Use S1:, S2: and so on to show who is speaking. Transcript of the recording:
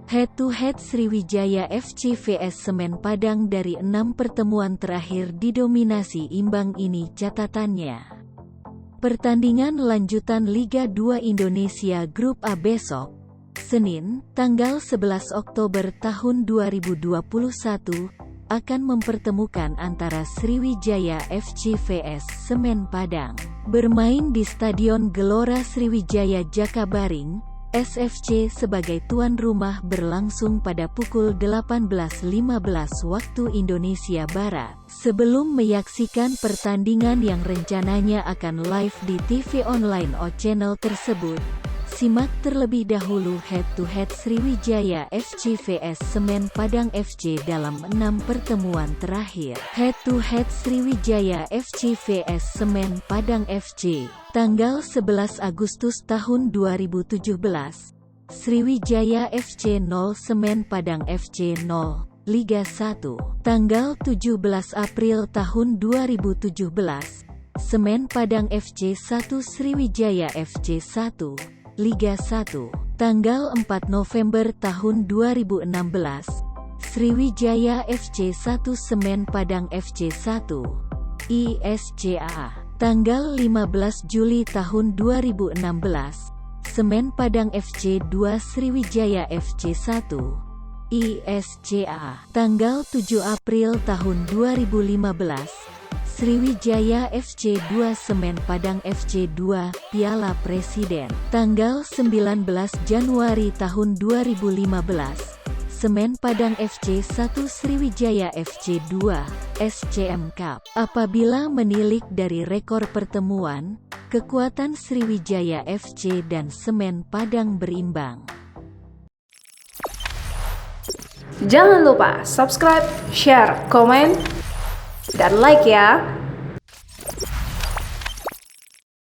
S1: Head-to-head Sriwijaya FC vs Semen Padang. Dari 6 pertemuan terakhir didominasi imbang ini catatannya. Pertandingan lanjutan Liga 2 Indonesia Grup A besok, Senin, tanggal 11 Oktober tahun 2021, akan mempertemukan antara Sriwijaya FC vs Semen Padang. Bermain di Stadion Gelora Sriwijaya Jakabaring, SFC sebagai tuan rumah berlangsung pada pukul 18.15 waktu Indonesia Barat. Sebelum menyaksikan pertandingan yang rencananya akan live di TV online O Channel tersebut, simak terlebih dahulu head-to-head Sriwijaya FC vs Semen Padang FC dalam 6 pertemuan terakhir. Head-to-head Sriwijaya FC vs Semen Padang FC. Tanggal 11 Agustus tahun 2017. Sriwijaya FC 0 Semen Padang FC 0, Liga 1. Tanggal 17 April tahun 2017. Semen Padang FC 1 Sriwijaya FC 1. Liga 1. Tanggal 4 November tahun 2016, Sriwijaya FC 1 Semen Padang FC 1, ISCA. Tanggal 15 Juli tahun 2016, Semen Padang FC 2 Sriwijaya FC 1, ISCA. Tanggal 7 April tahun 2015, Sriwijaya FC 2 Semen Padang FC 2, Piala Presiden. Tanggal 19 Januari tahun 2015, Semen Padang FC 1 Sriwijaya FC 2, SCM Cup. Apabila menilik dari rekor pertemuan, kekuatan Sriwijaya FC dan Semen Padang berimbang.
S2: Jangan lupa subscribe, share, komen, dan like ya.